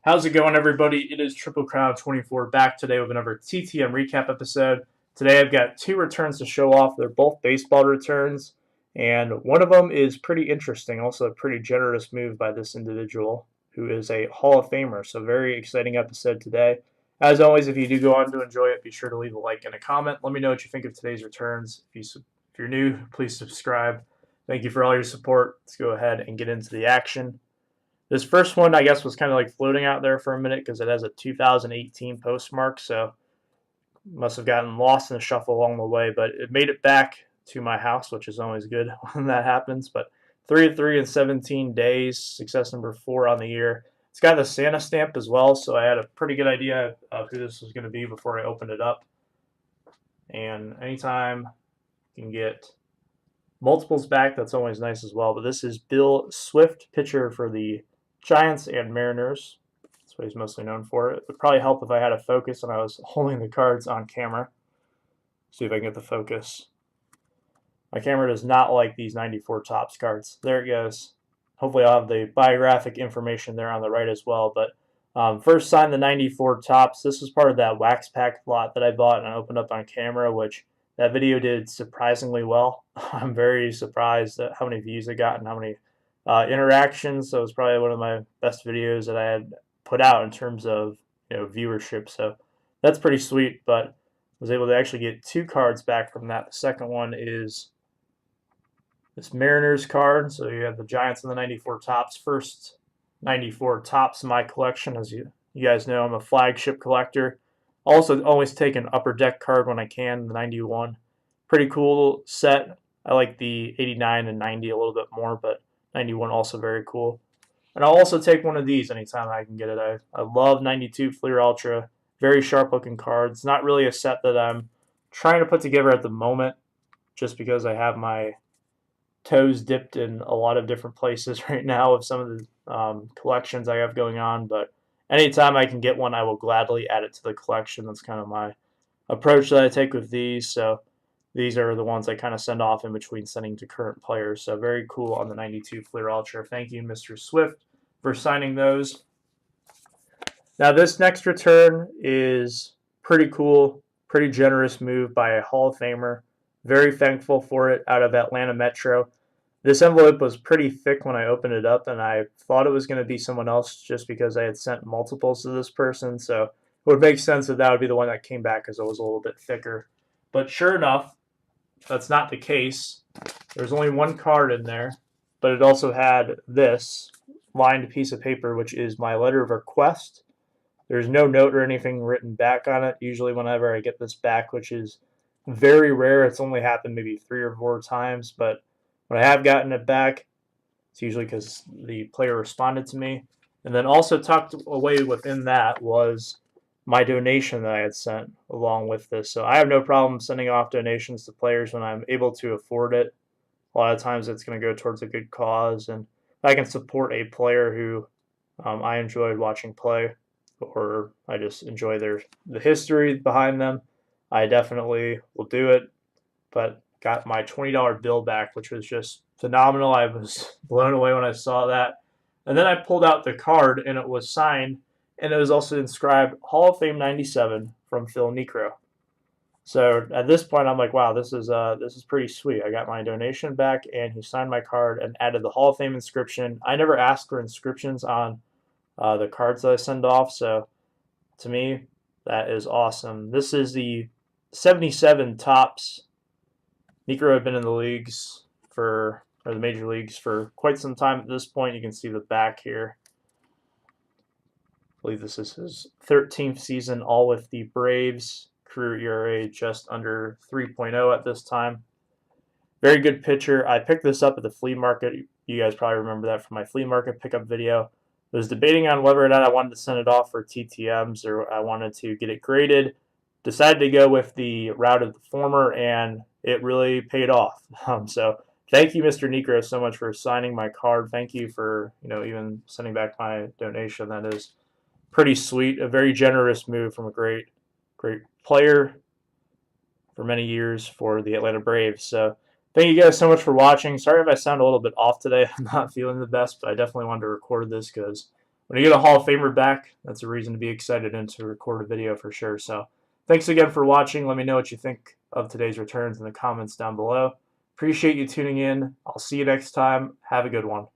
How's it going, everybody? It is Triple Crown 24 back today with another TTM recap episode. Today I've got two returns to show off. They're both baseball returns, and one of them is pretty interesting. Also, a pretty generous move by this individual who is a Hall of Famer. So, very exciting episode today. As always, if you do go on to enjoy it, be sure to leave a like and a comment. Let me know what you think of today's returns. If you're new, please subscribe. Thank you for all your support. Let's go ahead and get into the action. This first one, I guess, was kind of like floating out there for a minute because it has a 2018 postmark, so must have gotten lost in the shuffle along the way, but it made it back to my house, which is always good when that happens. But 3 of 3 in 17 days, success number 4 on the year. It's got the Santa stamp as well, so I had a pretty good idea of who this was going to be before I opened it up. And anytime you can get multiples back, that's always nice as well. But this is Bill Swift, pitcher for the Giants and Mariners. That's what he's mostly known for. It would probably help if I had a focus and I was holding the cards on camera. See if I can get the focus. My camera does not like these 94 Topps cards. There it goes. Hopefully I'll have the biographic information there on the right as well. But first signed the 94 Topps. This was part of that wax pack lot that I bought and I opened up on camera, which that video did surprisingly well. I'm very surprised at how many views I got and how many interactions. So it was probably one of my best videos that I had put out in terms of viewership. So that's pretty sweet. But I was able to actually get 2 cards back from that. The second one is this Mariners card. So you have the Giants and the 94 Topps. First 94 Topps in my collection. As you guys know, I'm a flagship collector. Also, always take an upper deck card when I can, the 91. Pretty cool set. I like the 89 and 90 a little bit more, but 91 also very cool. And I'll also take one of these anytime I can get it. I love 92 Fleer Ultra. Very sharp looking cards. Not really a set that I'm trying to put together at the moment, just because I have my toes dipped in a lot of different places right now of some of the collections I have going on, but anytime I can get one, I will gladly add it to the collection. That's kind of my approach that I take with these. So these are the ones I kind of send off in between sending to current players. So very cool on the 92 Fleer Ultra. Thank you, Mr. Swift, for signing those. Now this next return is pretty cool, pretty generous move by a Hall of Famer. Very thankful for it out of Atlanta Metro. This envelope was pretty thick when I opened it up, and I thought it was going to be someone else just because I had sent multiples to this person. So it would make sense that would be the one that came back because it was a little bit thicker. But sure enough, that's not the case. There's only one card in there, but it also had this lined piece of paper, which is my letter of request. There's no note or anything written back on it. Usually whenever I get this back, which is very rare, it's only happened maybe 3 or 4 times, but when I have gotten it back, it's usually because the player responded to me. And then also tucked away within that was my donation that I had sent along with this. So I have no problem sending off donations to players when I'm able to afford it. A lot of times it's going to go towards a good cause. And if I can support a player who I enjoyed watching play, or I just enjoy the history behind them, I definitely will do it. But got my $20 bill back, which was just phenomenal. I was blown away when I saw that. And then I pulled out the card, and it was signed, and it was also inscribed Hall of Fame 97 from Phil Niekro. So at this point, I'm like, wow, this is pretty sweet. I got my donation back, and he signed my card and added the Hall of Fame inscription. I never asked for inscriptions on the cards that I send off, so to me, that is awesome. This is the 77 Topps. Niekro had been in the leagues or the major leagues for quite some time at this point. You can see the back here. I believe this is his 13th season, all with the Braves. Career ERA just under 3.0 at this time. Very good pitcher. I picked this up at the flea market. You guys probably remember that from my flea market pickup video. I was debating on whether or not I wanted to send it off for TTMs or I wanted to get it graded. Decided to go with the route of the former, and it really paid off. So thank you, Mr. Niekro, so much for signing my card. Thank you for even sending back my donation. That is pretty sweet. A very generous move from a great player for many years for the Atlanta Braves. So thank you guys so much for watching. Sorry if I sound a little bit off today. I'm not feeling the best, but I definitely wanted to record this because when you get a Hall of Famer back, that's a reason to be excited and to record a video for sure. So thanks again for watching. Let me know what you think of today's returns in the comments down below. Appreciate you tuning in. I'll see you next time. Have a good one.